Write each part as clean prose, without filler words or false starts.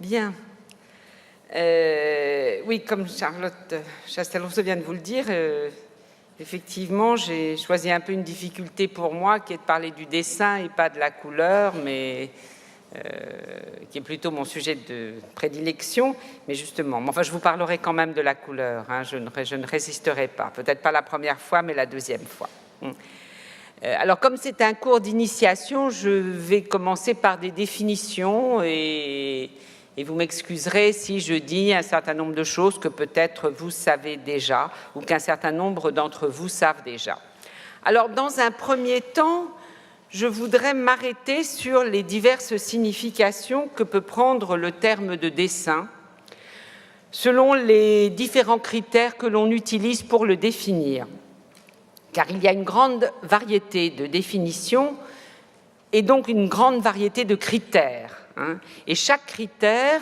Bien. Oui, comme Charlotte Chastel-Rousseau vient de vous le dire, effectivement, j'ai choisi un peu une difficulté pour moi qui est de parler du dessin et pas de la couleur, mais qui est plutôt mon sujet de prédilection. Mais justement, enfin, je vous parlerai quand même de la couleur. Hein, je ne résisterai pas. Peut-être pas la première fois, mais la deuxième fois. Alors, comme c'est un cours d'initiation, je vais commencer par des définitions et vous m'excuserez si je dis un certain nombre de choses que peut-être vous savez déjà ou qu'un certain nombre d'entre vous savent déjà. Alors, dans un premier temps, je voudrais m'arrêter sur les diverses significations que peut prendre le terme de dessin selon les différents critères que l'on utilise pour le définir. Car il y a une grande variété de définitions et donc une grande variété de critères. Et chaque critère,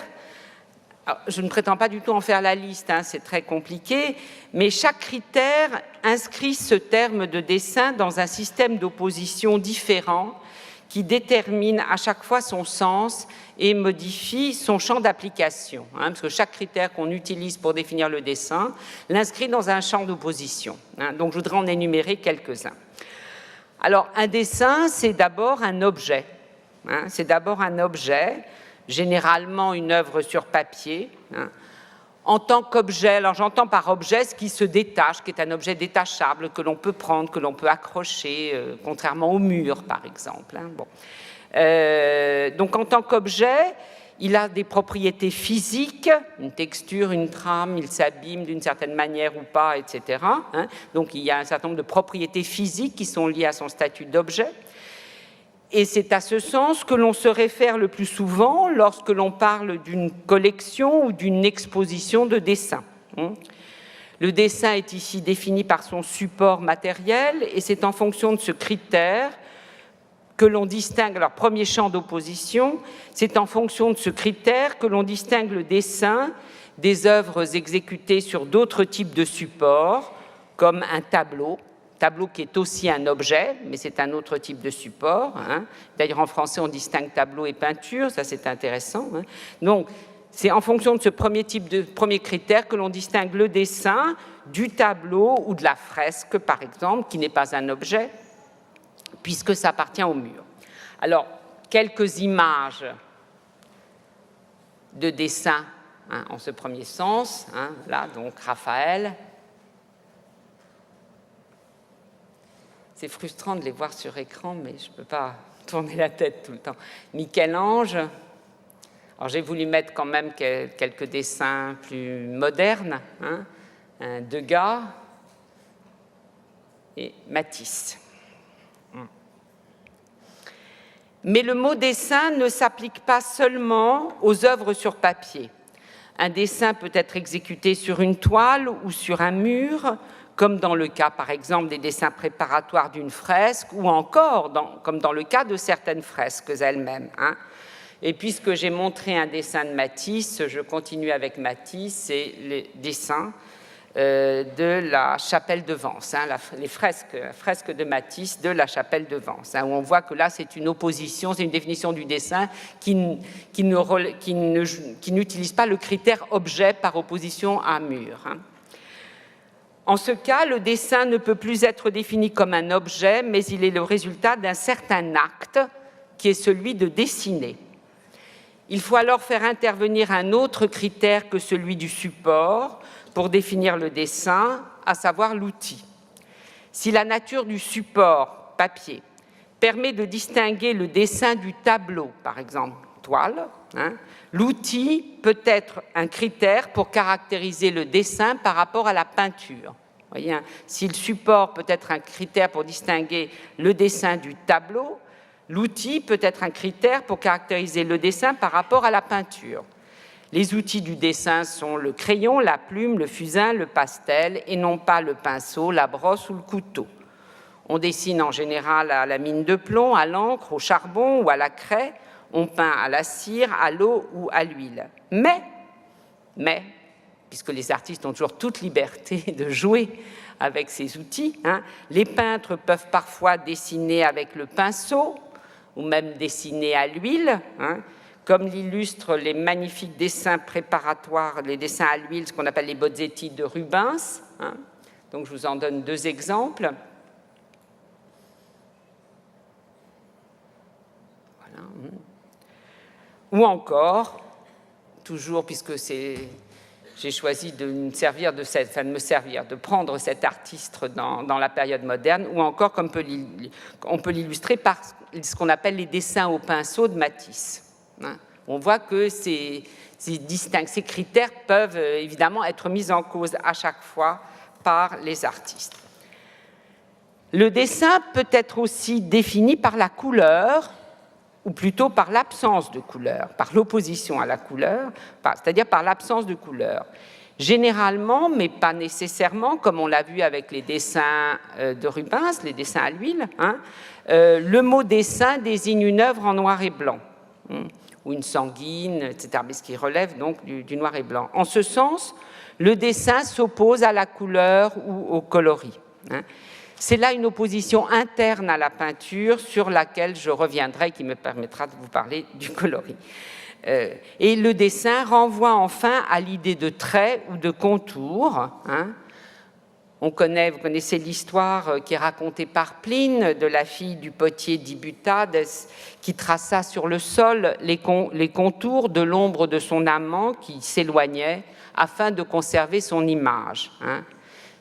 je ne prétends pas du tout en faire la liste, c'est très compliqué, mais chaque critère inscrit ce terme de dessin dans un système d'opposition différent qui détermine à chaque fois son sens et modifie son champ d'application. Parce que chaque critère qu'on utilise pour définir le dessin l'inscrit dans un champ d'opposition. Donc je voudrais en énumérer quelques-uns. Alors un dessin, c'est d'abord un objet. C'est d'abord un objet, généralement une œuvre sur papier. En tant qu'objet, alors j'entends par objet ce qui se détache, qui est un objet détachable, que l'on peut prendre, que l'on peut accrocher, contrairement au mur, par exemple. Bon. Donc en tant qu'objet, il a des propriétés physiques, une texture, une trame, il s'abîme d'une certaine manière ou pas, etc. Donc il y a un certain nombre de propriétés physiques qui sont liées à son statut d'objet. Et c'est à ce sens que l'on se réfère le plus souvent lorsque l'on parle d'une collection ou d'une exposition de dessins. Le dessin est ici défini par son support matériel et c'est en fonction de ce critère que l'on distingue, alors premier champ d'opposition, c'est en fonction de ce critère que l'on distingue le dessin des œuvres exécutées sur d'autres types de supports, comme un tableau qui est aussi un objet, mais c'est un autre type de support. D'ailleurs, en français, on distingue tableau et peinture, ça c'est intéressant. Donc, c'est en fonction de ce premier critère que l'on distingue le dessin du tableau ou de la fresque, par exemple, qui n'est pas un objet, puisque ça appartient au mur. Alors, quelques images de dessin en ce premier sens. Là, donc, Raphaël. C'est frustrant de les voir sur écran, mais je ne peux pas tourner la tête tout le temps. Michel-Ange. Alors, j'ai voulu mettre quand même quelques dessins plus modernes. Degas et Matisse. Mais le mot dessin ne s'applique pas seulement aux œuvres sur papier. Un dessin peut être exécuté sur une toile ou sur un mur, comme dans le cas, par exemple, des dessins préparatoires d'une fresque, ou encore, comme dans le cas de certaines fresques elles-mêmes. Et puisque j'ai montré un dessin de Matisse, je continue avec Matisse, c'est les dessins de la chapelle de Vence, les fresques de Matisse de la chapelle de Vence, où on voit que là, c'est une opposition, c'est une définition du dessin qui n'utilise pas le critère objet par opposition à mur. En ce cas, le dessin ne peut plus être défini comme un objet, mais il est le résultat d'un certain acte qui est celui de dessiner. Il faut alors faire intervenir un autre critère que celui du support pour définir le dessin, à savoir l'outil. Si la nature du support, papier, permet de distinguer le dessin du tableau, par exemple, toile, l'outil peut être un critère pour caractériser le dessin par rapport à la peinture. Voyez, si le support peut être un critère pour distinguer le dessin du tableau, l'outil peut être un critère pour caractériser le dessin par rapport à la peinture. Les outils du dessin sont le crayon, la plume, le fusain, le pastel, et non pas le pinceau, la brosse ou le couteau. On dessine en général à la mine de plomb, à l'encre, au charbon ou à la craie. On peint à la cire, à l'eau ou à l'huile. Mais, puisque les artistes ont toujours toute liberté de jouer avec ces outils, les peintres peuvent parfois dessiner avec le pinceau ou même dessiner à l'huile, comme l'illustrent les magnifiques dessins préparatoires, les dessins à l'huile, ce qu'on appelle les bozzetti de Rubens. Hein. Donc je vous en donne 2 exemples. Voilà. Ou encore, toujours puisque j'ai choisi de me servir de prendre cet artiste dans la période moderne, ou encore comme on peut l'illustrer par ce qu'on appelle les dessins au pinceau de Matisse. Hein. On voit que ces critères peuvent évidemment être mis en cause à chaque fois par les artistes. Le dessin peut être aussi défini par la couleur, ou plutôt par l'absence de couleur, par l'opposition à la couleur, c'est-à-dire par l'absence de couleur. Généralement, mais pas nécessairement, comme on l'a vu avec les dessins de Rubens, les dessins à l'huile, hein, le mot dessin désigne une œuvre en noir et blanc, hein, ou une sanguine, etc., mais ce qui relève donc du noir et blanc. En ce sens, le dessin s'oppose à la couleur ou au coloris. Hein. C'est là une opposition interne à la peinture sur laquelle je reviendrai, qui me permettra de vous parler du coloris. Et le dessin renvoie enfin à l'idée de trait ou de contour. Hein. Vous connaissez l'histoire qui est racontée par Pline de la fille du potier d'Ibutade qui traça sur le sol les contours de l'ombre de son amant qui s'éloignait afin de conserver son image. Hein.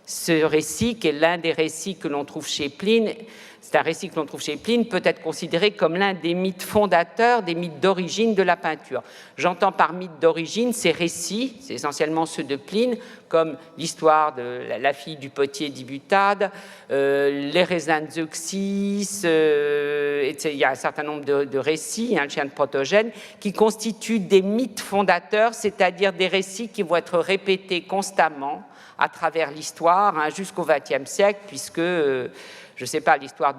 Ce récit, qui est l'un des récits que l'on trouve chez Pline, c'est un récit que l'on trouve chez Pline, peut être considéré comme l'un des mythes fondateurs, des mythes d'origine de la peinture. J'entends par mythes d'origine ces récits, c'est essentiellement ceux de Pline, comme l'histoire de la fille du potier d'Ibutade, les raisins de Zeuxis, il y a un certain nombre de récits, hein, le chien de Protogène, qui constituent des mythes fondateurs, c'est-à-dire des récits qui vont être répétés constamment à travers l'histoire, hein, jusqu'au XXe siècle, puisque, je ne sais pas, l'histoire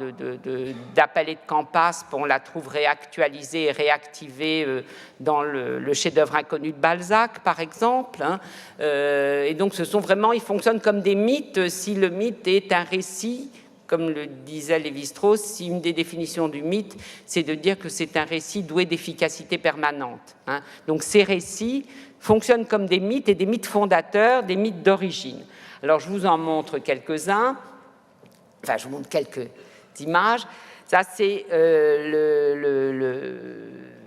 d'Apellé de Campas, on la trouve réactualisée et réactivée dans le chef-d'œuvre inconnu de Balzac, par exemple. Hein, et donc, ils fonctionnent comme des mythes. Si le mythe est un récit, comme le disait Lévi-Strauss, si une des définitions du mythe, c'est de dire que c'est un récit doué d'efficacité permanente. Hein. Donc, ces récits fonctionnent comme des mythes et des mythes fondateurs, des mythes d'origine. Alors, je vous en montre quelques-uns. Enfin, je vous montre quelques images. Ça, c'est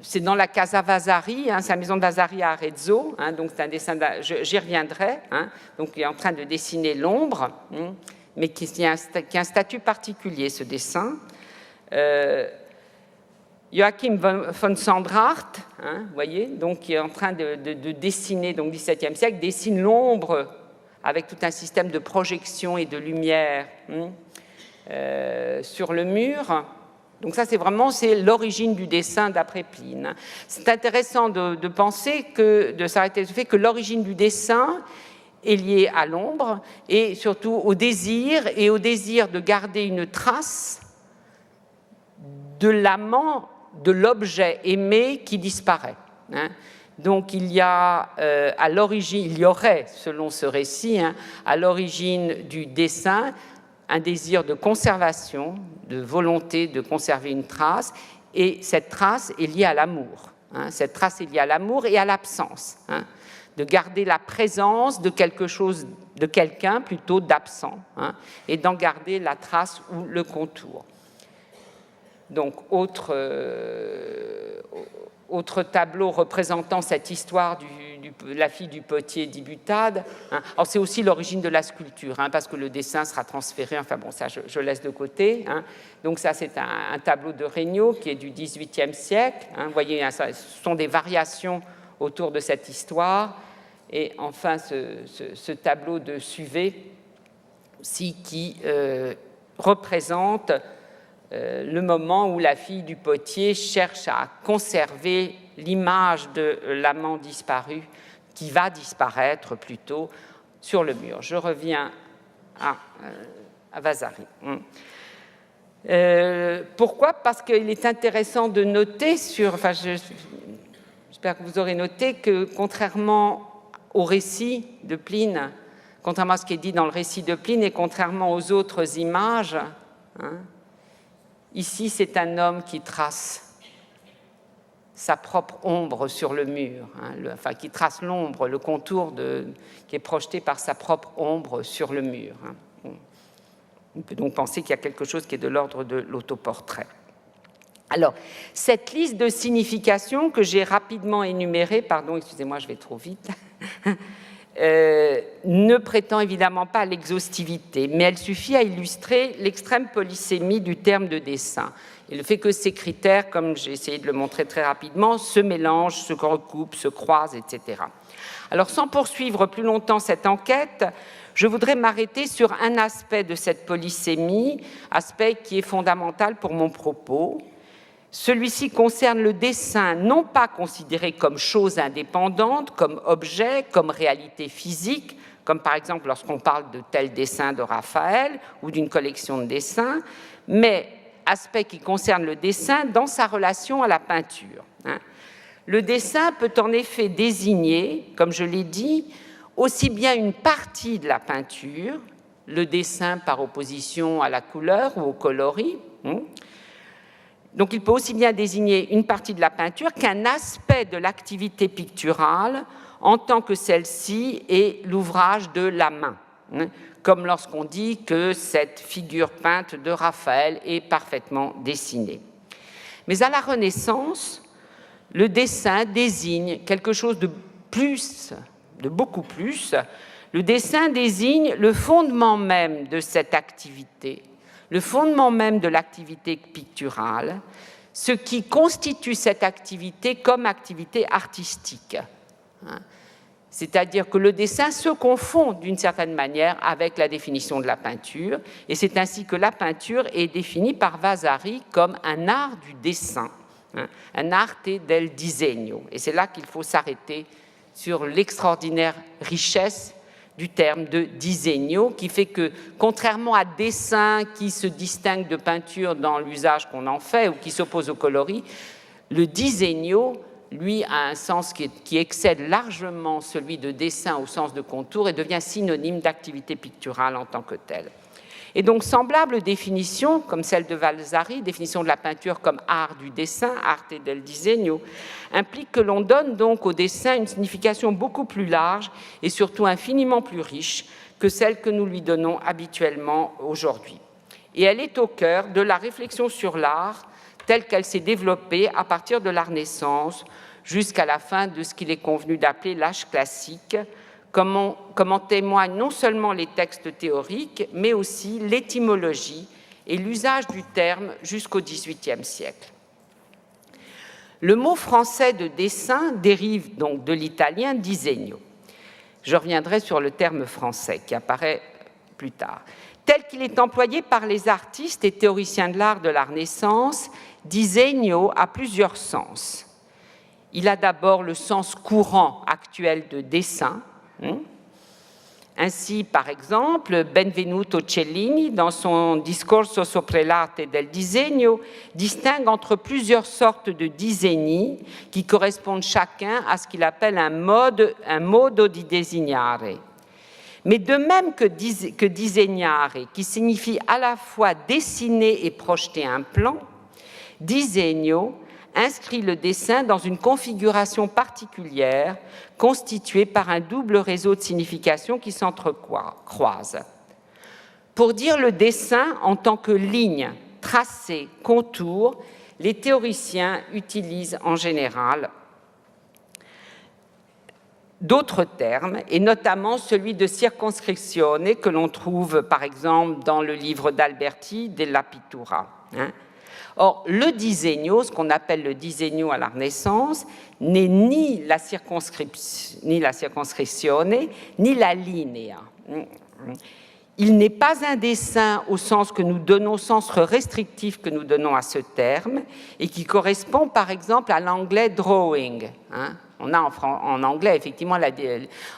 c'est dans la Casa Vasari, hein, c'est la maison de Vasari à Arezzo. Hein, donc, c'est un dessin, j'y reviendrai. Hein, donc, il est en train de dessiner l'ombre, hein, mais qui a un statut particulier, ce dessin. Joachim von Sandrart, hein, vous voyez, donc, qui est en train de dessiner, donc XVIIe siècle, dessine l'ombre avec tout un système de projection et de lumière sur le mur. Donc ça, c'est l'origine du dessin d'après Pline. C'est intéressant de penser de s'arrêter sur le fait que l'origine du dessin est liée à l'ombre et surtout au désir de garder une trace de l'amant, de l'objet aimé qui disparaît. Hein. Donc il y aurait, selon ce récit, hein, à l'origine du dessin, un désir de conservation, de volonté de conserver une trace, et cette trace est liée à l'amour. Hein. Cette trace est liée à l'amour et à l'absence. Hein. De garder la présence de quelque chose, de quelqu'un plutôt d'absent, hein, et d'en garder la trace ou le contour. Donc, autre tableau représentant cette histoire de la fille du potier d'Ibutade. Hein. Alors, c'est aussi l'origine de la sculpture, hein, parce que le dessin sera transféré, enfin bon, ça je laisse de côté. Hein. Donc ça, c'est un tableau de Regnault qui est du XVIIIe siècle. Hein. Vous voyez, ce sont des variations autour de cette histoire. Et enfin, ce tableau de Suvet aussi qui représente le moment où la fille du potier cherche à conserver l'image de l'amant disparu, qui va disparaître plutôt sur le mur. Je reviens à Vasari. Pourquoi ? Parce qu'il est intéressant de noter j'espère que vous aurez noté que contrairement au récit de Pline, contrairement à ce qui est dit dans le récit de Pline et contrairement aux autres images, hein, ici, c'est un homme qui trace. sa propre ombre sur le mur, enfin qui trace l'ombre, le contour qui est projeté par sa propre ombre sur le mur. On peut donc penser qu'il y a quelque chose qui est de l'ordre de l'autoportrait. Alors, cette liste de significations que j'ai rapidement énumérée, pardon, excusez-moi, je vais trop vite, ne prétend évidemment pas à l'exhaustivité, mais elle suffit à illustrer l'extrême polysémie du terme de dessin. Et le fait que ces critères, comme j'ai essayé de le montrer très rapidement, se mélangent, se recoupent, se croisent, etc. Alors, sans poursuivre plus longtemps cette enquête, je voudrais m'arrêter sur un aspect de cette polysémie, aspect qui est fondamental pour mon propos. Celui-ci concerne le dessin, non pas considéré comme chose indépendante, comme objet, comme réalité physique, comme par exemple lorsqu'on parle de tel dessin de Raphaël ou d'une collection de dessins, mais aspect qui concerne le dessin dans sa relation à la peinture. Le dessin peut en effet désigner, comme je l'ai dit, aussi bien une partie de la peinture, le dessin par opposition à la couleur ou au coloris. Donc il peut aussi bien désigner une partie de la peinture qu'un aspect de l'activité picturale en tant que celle-ci est l'ouvrage de la main, comme lorsqu'on dit que cette figure peinte de Raphaël est parfaitement dessinée. Mais à la Renaissance, le dessin désigne quelque chose de plus, de beaucoup plus. Le dessin désigne le fondement même de cette activité, le fondement même de l'activité picturale, ce qui constitue cette activité comme activité artistique. C'est-à-dire que le dessin se confond d'une certaine manière avec la définition de la peinture, et c'est ainsi que la peinture est définie par Vasari comme un art du dessin, un arte del disegno. Et c'est là qu'il faut s'arrêter sur l'extraordinaire richesse du terme de disegno, qui fait que, contrairement à dessin qui se distingue de peinture dans l'usage qu'on en fait ou qui s'oppose au coloris, le disegno, lui, a un sens qui excède largement celui de dessin au sens de contour et devient synonyme d'activité picturale en tant que telle. Et donc, semblable définition, comme celle de Vasari, définition de la peinture comme art du dessin, arte del disegno, implique que l'on donne donc au dessin une signification beaucoup plus large et surtout infiniment plus riche que celle que nous lui donnons habituellement aujourd'hui. Et elle est au cœur de la réflexion sur l'art telle qu'elle s'est développée à partir de la Renaissance jusqu'à la fin de ce qu'il est convenu d'appeler l'âge classique, comme en témoignent non seulement les textes théoriques, mais aussi l'étymologie et l'usage du terme jusqu'au XVIIIe siècle. Le mot français de dessin dérive donc de l'italien disegno. Je reviendrai sur le terme français qui apparaît plus tard. Tel qu'il est employé par les artistes et théoriciens de l'art de la Renaissance, disegno a plusieurs sens. Il a d'abord le sens courant actuel de dessin. Ainsi, par exemple, Benvenuto Cellini, dans son Discorso sopra l'arte del disegno, distingue entre plusieurs sortes de disegni qui correspondent chacun à ce qu'il appelle un modo di disegnare. Mais de même que disegnare, qui signifie à la fois dessiner et projeter un plan, disegno inscrit le dessin dans une configuration particulière constituée par un double réseau de significations qui s'entrecroisent. Pour dire le dessin en tant que ligne, tracé, contour, les théoriciens utilisent en général d'autres termes, et notamment celui de circonscrizione que l'on trouve par exemple dans le livre d'Alberti, Della Pittura. Or, le disegno, ce qu'on appelle le disegno à la Renaissance, n'est ni la circonscrizione, ni la linea. Il n'est pas un dessin au sens que nous donnons, au sens restrictif que nous donnons à ce terme, et qui correspond par exemple à l'anglais drawing. On a en anglais, effectivement,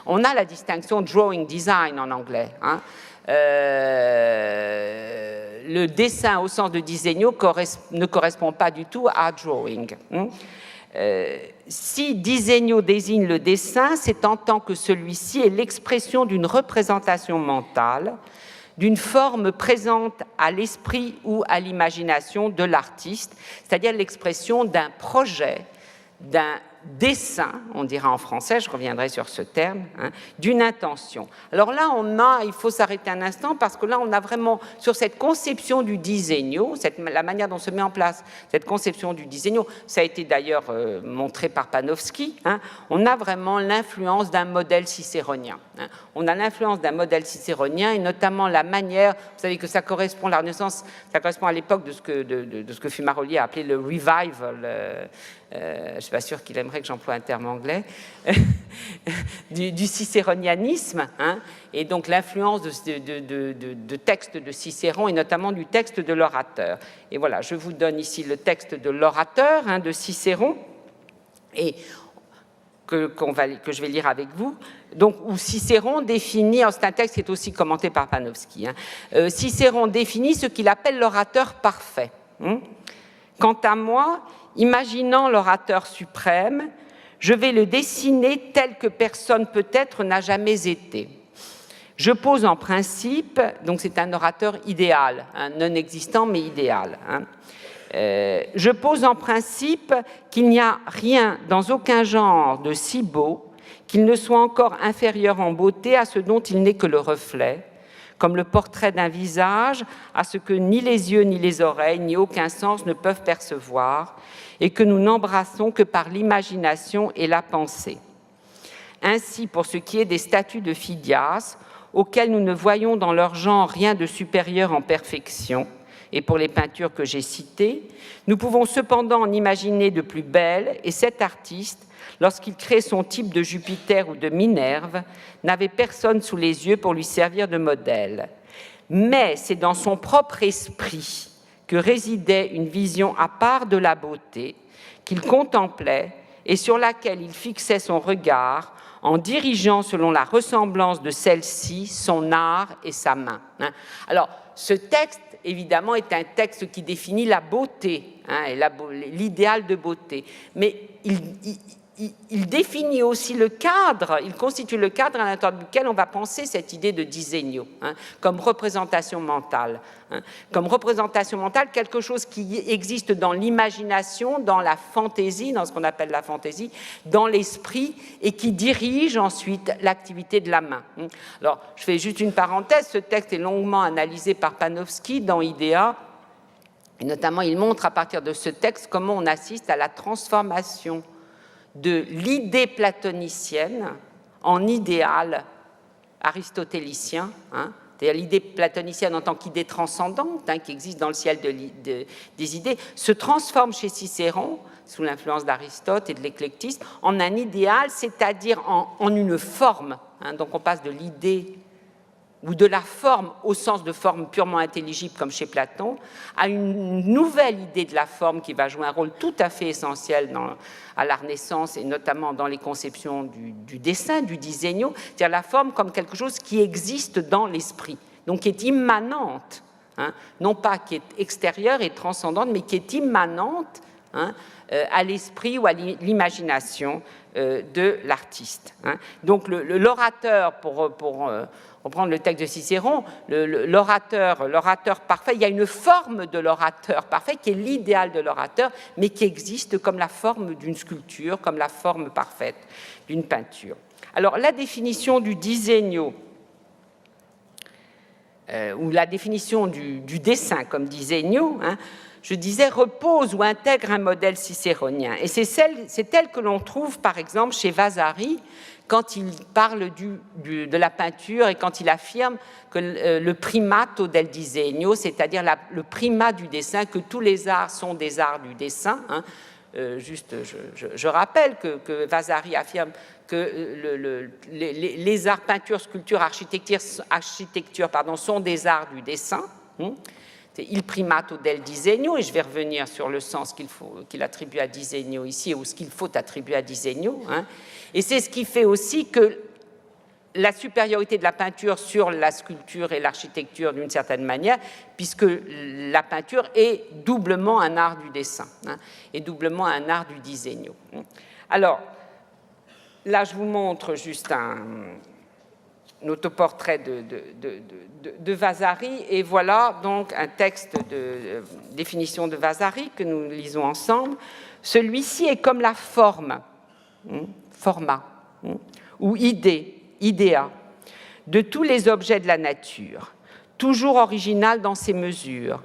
on a la distinction drawing design en anglais. Le dessin au sens de disegno ne correspond pas du tout à drawing. Si disegno désigne le dessin, c'est en tant que celui-ci est l'expression d'une représentation mentale, d'une forme présente à l'esprit ou à l'imagination de l'artiste, c'est-à-dire l'expression d'un projet, d'un dessin, on dira en français, je reviendrai sur ce terme, hein, d'une intention. Alors là, il faut s'arrêter un instant parce que là, on a vraiment, sur cette conception du disegno, la manière dont se met en place cette conception du disegno, ça a été d'ailleurs montré par Panofsky, hein, on a vraiment l'influence d'un modèle cicéronien. Hein. On a l'influence d'un modèle cicéronien et notamment la manière, vous savez que ça correspond, la Renaissance, ça correspond à l'époque de ce que Fumaroli a appelé le revival, je ne suis pas sûre qu'il aimerait que j'emploie un terme anglais, du cicéronianisme, hein, et donc l'influence de textes de Cicéron et notamment du texte de l'orateur. Et voilà, je vous donne ici le texte de l'orateur, hein, de Cicéron, et que je vais lire avec vous, donc, où Cicéron définit, c'est un texte qui est aussi commenté par Panofsky, hein, Cicéron définit ce qu'il appelle l'orateur parfait. Hein. Quant à moi, imaginant l'orateur suprême, je vais le dessiner tel que personne peut-être n'a jamais été. Je pose en principe, donc c'est un orateur idéal, hein, non existant mais idéal. Hein. Je pose en principe qu'il n'y a rien dans aucun genre de si beau qu'il ne soit encore inférieur en beauté à ce dont il n'est que le reflet, comme le portrait d'un visage, à ce que ni les yeux, ni les oreilles, ni aucun sens ne peuvent percevoir, et que nous n'embrassons que par l'imagination et la pensée. Ainsi, pour ce qui est des statues de Phidias, auxquelles nous ne voyons dans leur genre rien de supérieur en perfection, et pour les peintures que j'ai citées, nous pouvons cependant en imaginer de plus belles, et cet artiste, lorsqu'il crée son type de Jupiter ou de Minerve, n'avait personne sous les yeux pour lui servir de modèle. Mais c'est dans son propre esprit que résidait une vision à part de la beauté, qu'il contemplait et sur laquelle il fixait son regard en dirigeant selon la ressemblance de celle-ci son art et sa main. Alors, ce texte, évidemment, est un texte qui définit la beauté, hein, et l'idéal de beauté, mais il définit aussi le cadre, il constitue le cadre à l'intérieur duquel on va penser cette idée de disegno, hein, comme représentation mentale. Hein, comme représentation mentale, quelque chose qui existe dans l'imagination, dans la fantaisie, dans ce qu'on appelle la fantaisie, dans l'esprit, et qui dirige ensuite l'activité de la main. Alors, je fais juste une parenthèse, ce texte est longuement analysé par Panofsky dans Idea, et notamment il montre à partir de ce texte comment on assiste à la transformation de l'idée platonicienne en idéal aristotélicien, hein, c'est-à-dire l'idée platonicienne en tant qu'idée transcendante, hein, qui existe dans le ciel des idées, se transforme chez Cicéron, sous l'influence d'Aristote et de l'éclectisme, en un idéal, c'est-à-dire en une forme. Hein, donc on passe de l'idée ou de la forme au sens de forme purement intelligible comme chez Platon, à une nouvelle idée de la forme qui va jouer un rôle tout à fait essentiel à la Renaissance et notamment dans les conceptions du dessin, du disegno, c'est-à-dire la forme comme quelque chose qui existe dans l'esprit, donc qui est immanente, hein, non pas qui est extérieure et transcendante, mais qui est immanente, hein, à l'esprit ou à l'imagination de l'artiste. Hein. Donc l'orateur, pour reprendre le texte de Cicéron, l'orateur parfait, il y a une forme de l'orateur parfait qui est l'idéal de l'orateur, mais qui existe comme la forme d'une sculpture, comme la forme parfaite d'une peinture. Alors la définition du disegno, ou la définition du dessin comme disegno, hein, je disais, repose ou intègre un modèle cicéronien. Et c'est tel que l'on trouve, par exemple, chez Vasari, quand il parle de la peinture et quand il affirme que le primato del disegno, c'est-à-dire le primat du dessin, que tous les arts sont des arts du dessin. Hein. Je rappelle que Vasari affirme que les arts peinture, sculpture, architecture sont des arts du dessin. Hein. C'est il primato del disegno, et je vais revenir sur le sens qu'il attribue à disegno ici, ou ce qu'il faut attribuer à disegno. Hein. Et c'est ce qui fait aussi que la supériorité de la peinture sur la sculpture et l'architecture d'une certaine manière, puisque la peinture est doublement un art du dessin, hein, et doublement un art du disegno. Alors, là, je vous montre juste autoportrait de Vasari, et voilà donc un texte de définition de Vasari que nous lisons ensemble. Celui-ci est comme la forme, format, ou idée, idéa, de tous les objets de la nature, toujours original dans ses mesures,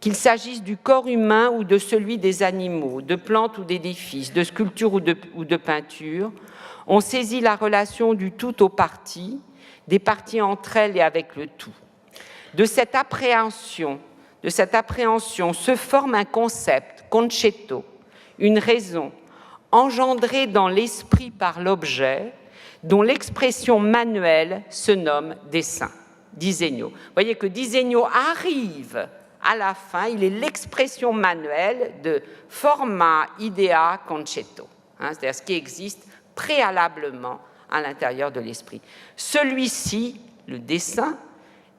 qu'il s'agisse du corps humain ou de celui des animaux, de plantes ou d'édifices, de sculptures ou de peintures. On saisit la relation du tout aux parties, des parties entre elles et avec le tout. De cette appréhension se forme un concept, concetto, une raison, engendrée dans l'esprit par l'objet, dont l'expression manuelle se nomme dessin. Disegno. Vous voyez que disegno arrive à la fin, il est l'expression manuelle de forma, idea, concetto, c'est-à-dire ce qui existe préalablement à l'intérieur de l'esprit. Celui-ci, le dessin,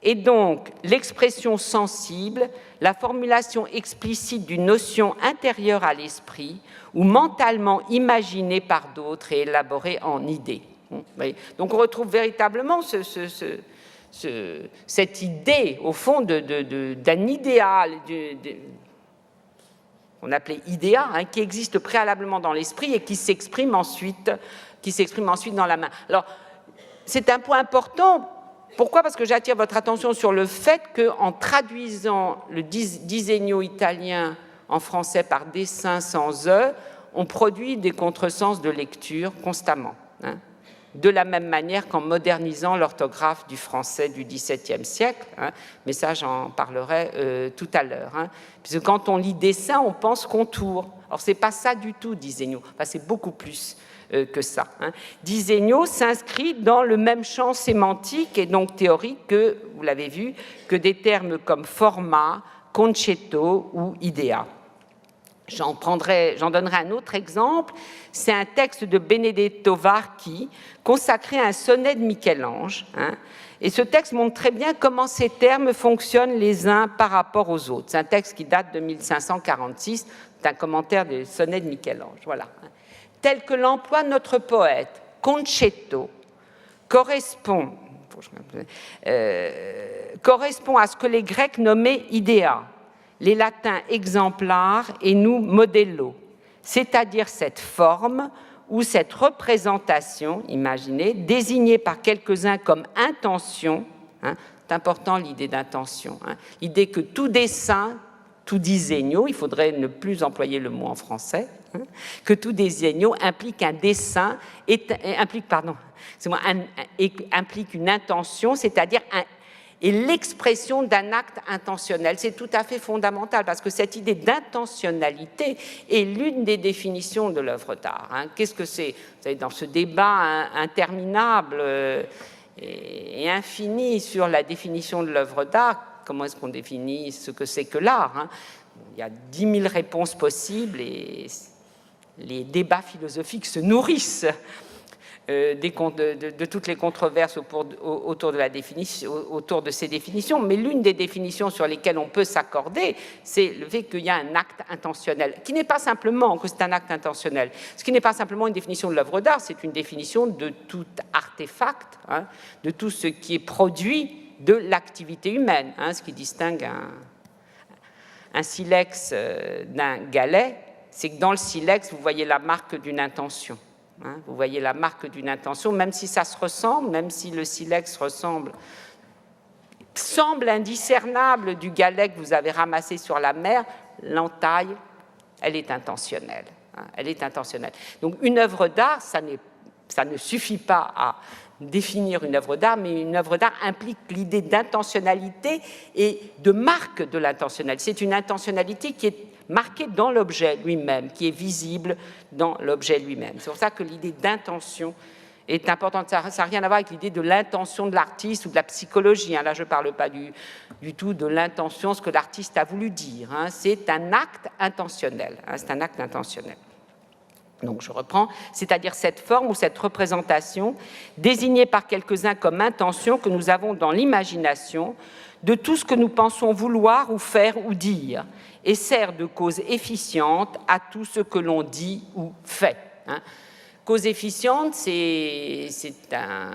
est donc l'expression sensible, la formulation explicite d'une notion intérieure à l'esprit ou mentalement imaginée par d'autres et élaborée en idée. Donc on retrouve véritablement cette idée, au fond, d'un idéal, qu'on appelait idéa, qui existe préalablement dans l'esprit et qui s'exprime ensuite dans la main. Alors, c'est un point important. Pourquoi ? Parce que j'attire votre attention sur le fait qu'en traduisant le disegno italien en français par dessin sans E, on produit des contresens de lecture constamment. De la même manière qu'en modernisant l'orthographe du français du XVIIe siècle, mais ça j'en parlerai tout à l'heure, puisque quand on lit dessin, on pense contour. Alors c'est pas ça du tout, disegno, c'est beaucoup plus que ça. Disegno s'inscrit dans le même champ sémantique et donc théorique que, vous l'avez vu, que des termes comme format, concetto ou idea. J'en donnerai un autre exemple, c'est un texte de Benedetto Varchi consacré à un sonnet de Michel-Ange. Et ce texte montre très bien comment ces termes fonctionnent les uns par rapport aux autres. C'est un texte qui date de 1546, c'est un commentaire des sonnets de Michel-Ange. Voilà. Tel que l'emploie notre poète, concetto, correspond à ce que les Grecs nommaient idea, les Latins exemplar et nous modello, c'est-à-dire cette forme ou cette représentation, imaginée, désignée par quelques-uns comme intention, c'est important l'idée d'intention, l'idée que tout dessin, tout disegno, il faudrait ne plus employer le mot en français, que tout disegno implique un dessin, implique une intention, c'est-à-dire et l'expression d'un acte intentionnel. C'est tout à fait fondamental parce que cette idée d'intentionnalité est l'une des définitions de l'œuvre d'art. Qu'est-ce que c'est ? Vous savez, dans ce débat interminable et infini sur la définition de l'œuvre d'art, comment est-ce qu'on définit ce que c'est que l'art ? Il y a 10 000 réponses possibles et les débats philosophiques se nourrissent de toutes les controverses autour de ces définitions, mais l'une des définitions sur lesquelles on peut s'accorder, c'est le fait qu'il y a un acte intentionnel, qui n'est pas simplement que c'est un acte intentionnel, ce qui n'est pas simplement une définition de l'œuvre d'art, c'est une définition de tout artefact, de tout ce qui est produit de l'activité humaine, ce qui distingue un silex d'un galet, c'est que dans le silex, vous voyez la marque d'une intention. Vous voyez la marque d'une intention, même si ça se ressemble, même si le silex semble indiscernable du galet que vous avez ramassé sur la mer, l'entaille, elle est intentionnelle. Elle est intentionnelle. Donc une œuvre d'art, ça ne suffit pas à définir une œuvre d'art, mais une œuvre d'art implique l'idée d'intentionnalité et de marque de l'intentionnalité. C'est une intentionnalité qui est marquée dans l'objet lui-même, qui est visible dans l'objet lui-même. C'est pour ça que l'idée d'intention est importante. Ça n'a rien à voir avec l'idée de l'intention de l'artiste ou de la psychologie. Là, je ne parle pas du tout de l'intention, ce que l'artiste a voulu dire. C'est un acte intentionnel. C'est un acte intentionnel. Donc, je reprends, c'est-à-dire cette forme ou cette représentation désignée par quelques-uns comme intention que nous avons dans l'imagination de tout ce que nous pensons vouloir ou faire ou dire et sert de cause efficiente à tout ce que l'on dit ou fait. Cause efficiente, c'est un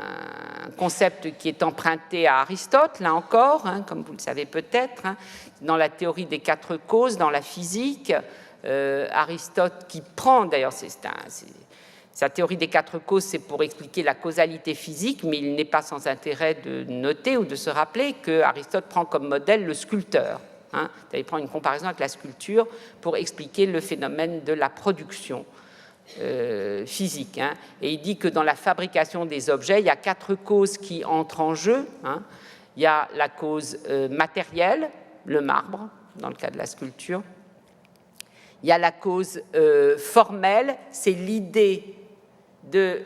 concept qui est emprunté à Aristote, là encore, hein, comme vous le savez peut-être, hein, dans la théorie des 4 causes, dans la physique. Aristote qui prend, d'ailleurs, sa théorie des 4 causes, c'est pour expliquer la causalité physique, mais il n'est pas sans intérêt de noter ou de se rappeler que Aristote prend comme modèle le sculpteur. Hein, il prend une comparaison avec la sculpture pour expliquer le phénomène de la production physique. Hein. Et il dit que dans la fabrication des objets, il y a 4 causes qui entrent en jeu. Hein. Il y a la cause matérielle, le marbre, dans le cas de la sculpture. Il y a la cause formelle, c'est l'idée de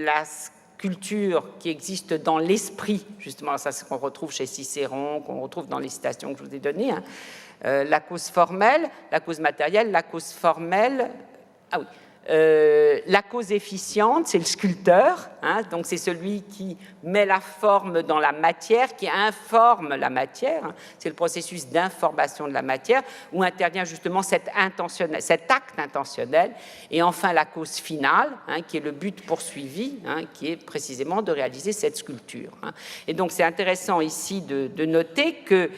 la sculpture qui existe dans l'esprit, justement, ça c'est ce qu'on retrouve chez Cicéron, qu'on retrouve dans les citations que je vous ai données. Hein. La cause formelle, la cause matérielle, la cause formelle. Ah oui. La cause efficiente, c'est le sculpteur, hein, donc c'est celui qui met la forme dans la matière, qui informe la matière, hein, c'est le processus d'information de la matière, où intervient justement cet acte intentionnel, et enfin la cause finale, hein, qui est le but poursuivi, hein, qui est précisément de réaliser cette sculpture. Hein. Et donc c'est intéressant ici de noter que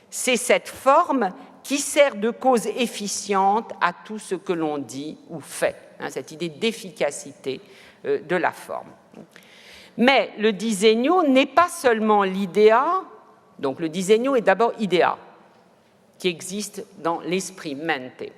c'est cette forme qui sert de cause efficiente à tout ce que l'on dit ou fait, hein, cette idée d'efficacité de la forme. Mais le disegno n'est pas seulement l'idea, donc le disegno est d'abord idea, qui existe dans l'esprit, mente.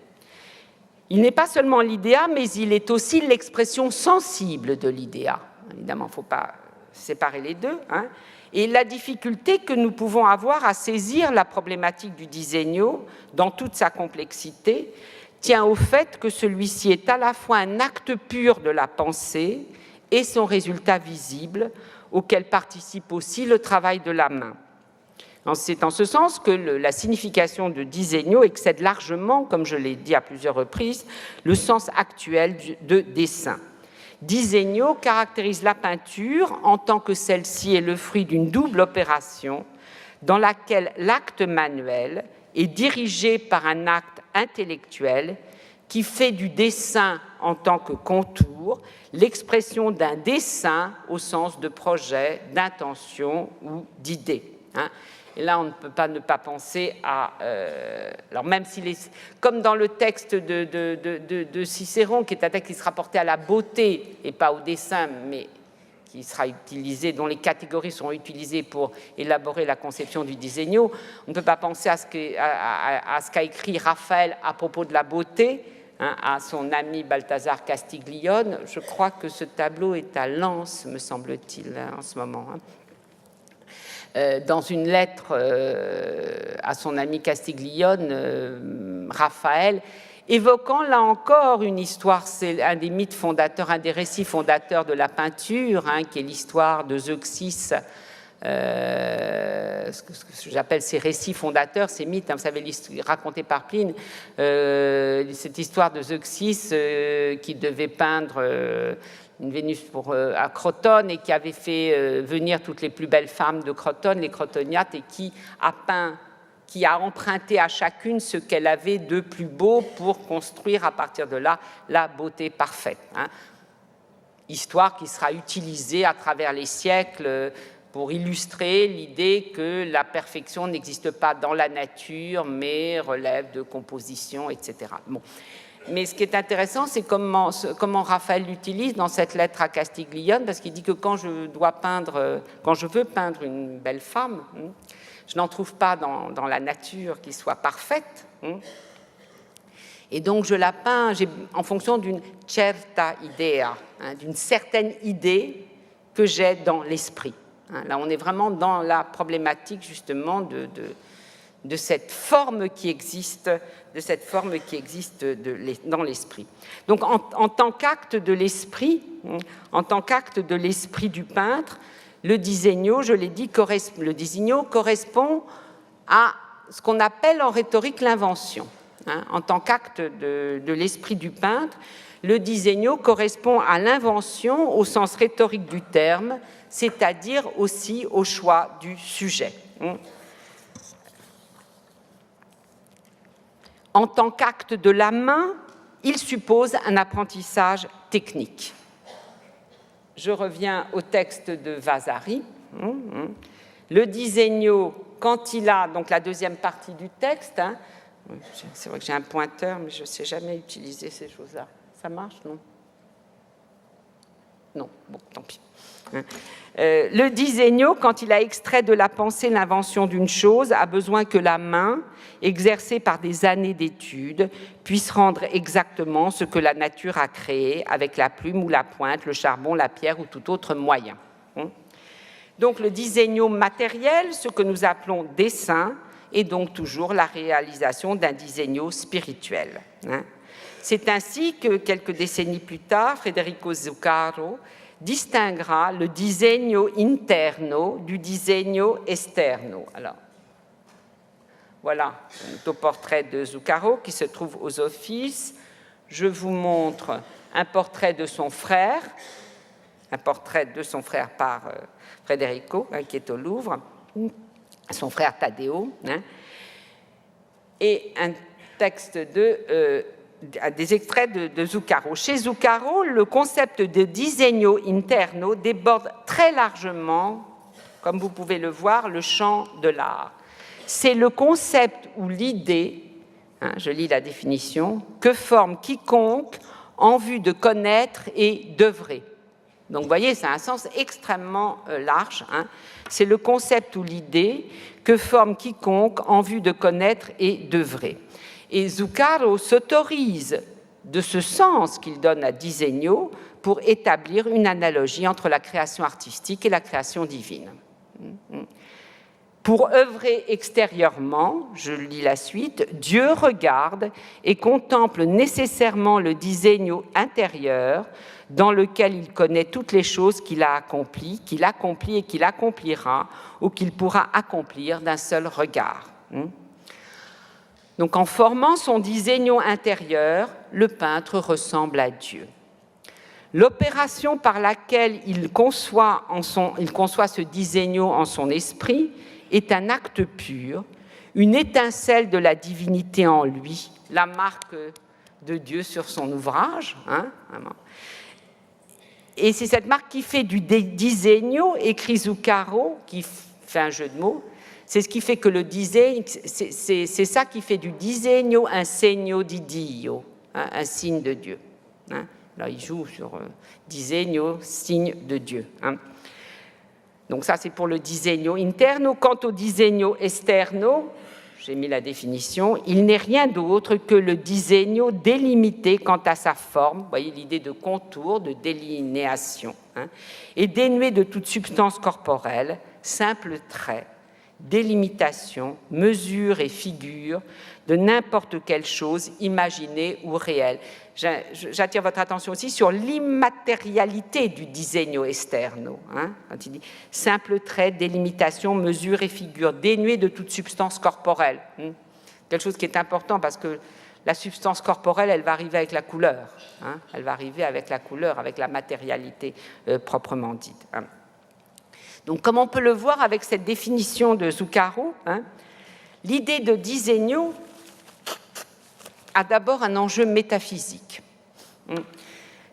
Il n'est pas seulement l'idea, mais il est aussi l'expression sensible de l'idea. Évidemment, il ne faut pas séparer les deux, hein. Et la difficulté que nous pouvons avoir à saisir la problématique du disegno dans toute sa complexité tient au fait que celui-ci est à la fois un acte pur de la pensée et son résultat visible, auquel participe aussi le travail de la main. C'est en ce sens que la signification de disegno excède largement, comme je l'ai dit à plusieurs reprises, le sens actuel de dessin. Disegno caractérise la peinture en tant que celle-ci est le fruit d'une double opération dans laquelle l'acte manuel est dirigé par un acte intellectuel qui fait du dessin en tant que contour l'expression d'un dessin au sens de projet, d'intention ou d'idée. Hein. Et là, on ne peut pas ne pas penser à... alors même s'il est... Comme dans le texte de Cicéron, qui est un texte qui se rapportait à la beauté et pas au dessin, mais qui sera utilisé, dont les catégories seront utilisées pour élaborer la conception du disegno, on ne peut pas penser à ce qu'a écrit Raphaël à propos de la beauté, hein, à son ami Balthazar Castiglione. Je crois que ce tableau est à Lens, me semble-t-il, en ce moment. Hein. Dans une lettre à son ami Castiglione, Raphaël, évoquant là encore une histoire, c'est un des mythes fondateurs, un des récits fondateurs de la peinture, hein, qui est l'histoire de Zeuxis, ce que j'appelle ces récits fondateurs, ces mythes, hein, vous savez, racontés par Pline, cette histoire de Zeuxis qui devait peindre une Vénus à Crotone et qui avait fait venir toutes les plus belles femmes de Crotone, les crotoniates, et qui a emprunté à chacune ce qu'elle avait de plus beau pour construire à partir de là la beauté parfaite. Hein. Histoire qui sera utilisée à travers les siècles pour illustrer l'idée que la perfection n'existe pas dans la nature, mais relève de composition, etc. Bon. Mais ce qui est intéressant, c'est comment Raphaël l'utilise dans cette lettre à Castiglione, parce qu'il dit que quand je veux peindre une belle femme, je n'en trouve pas dans la nature qui soit parfaite. Et donc je la peins en fonction d'une certa idea, hein, d'une certaine idée que j'ai dans l'esprit. Hein, là, on est vraiment dans la problématique justement de cette forme qui existe, dans l'esprit. Donc, en tant qu'acte de l'esprit, du peintre, le disegno, je l'ai dit, le disegno correspond à ce qu'on appelle en rhétorique l'invention. Hein. En tant qu'acte de l'esprit du peintre, le disegno correspond à l'invention au sens rhétorique du terme, c'est-à-dire aussi au choix du sujet. En tant qu'acte de la main, il suppose un apprentissage technique. Je reviens au texte de Vasari. Le disegno, quand il a, donc la deuxième partie du texte, hein, c'est vrai que j'ai un pointeur, mais je ne sais jamais utiliser ces choses-là. Ça marche, non? Non, bon, tant pis. Le disegno, quand il a extrait de la pensée l'invention d'une chose, a besoin que la main, exercée par des années d'études, puisse rendre exactement ce que la nature a créé avec la plume ou la pointe, le charbon, la pierre ou tout autre moyen. Donc le disegno matériel, ce que nous appelons dessin, est donc toujours la réalisation d'un disegno spirituel. C'est ainsi que, quelques décennies plus tard, Federico Zuccaro distinguera le disegno interno du disegno esterno. Alors, voilà un portrait de Zuccaro qui se trouve aux Offices. Je vous montre un portrait de son frère, par Federico, qui est au Louvre, son frère Taddeo, et un texte des extraits de Zuccaro. Chez Zuccaro, le concept de disegno interno déborde très largement, comme vous pouvez le voir, le champ de l'art. C'est le concept ou l'idée, je lis la définition, que forme quiconque en vue de connaître et d'œuvrer. Donc, vous voyez, c'est un sens extrêmement large. C'est le concept ou l'idée que forme quiconque en vue de connaître et d'œuvrer. Et Zuccaro s'autorise de ce sens qu'il donne à disegno pour établir une analogie entre la création artistique et la création divine. Pour œuvrer extérieurement, je lis la suite, Dieu regarde et contemple nécessairement le disegno intérieur dans lequel il connaît toutes les choses qu'il a accomplies, qu'il accomplit et qu'il accomplira ou qu'il pourra accomplir d'un seul regard. Donc, en formant son disegno intérieur, le peintre ressemble à Dieu. L'opération par laquelle il conçoit ce disegno en son esprit est un acte pur, une étincelle de la divinité en lui, la marque de Dieu sur son ouvrage. Vraiment. Et c'est cette marque qui fait du disegno, écrit Zuccaro, qui fait un jeu de mots. C'est ce qui fait que le disegno, c'est ça qui fait du disegno un segno di Dio, un signe de Dieu. Là, il joue sur disegno, signe de Dieu. Donc ça, c'est pour le disegno interno. Quant au disegno esterno, j'ai mis la définition, il n'est rien d'autre que le disegno délimité quant à sa forme, vous voyez l'idée de contour, de délinéation, et dénué de toute substance corporelle, simple trait, délimitation, mesure et figure de n'importe quelle chose imaginée ou réelle. J'attire votre attention aussi sur l'immatérialité du disegno esterno. Quand il dit simple trait, délimitation, mesure et figure, dénué de toute substance corporelle. Quelque chose qui est important parce que la substance corporelle, elle va arriver avec la couleur. Elle va arriver avec la couleur, avec la matérialité proprement dite. Donc, comme on peut le voir avec cette définition de Zuccaro, l'idée de disegno a d'abord un enjeu métaphysique.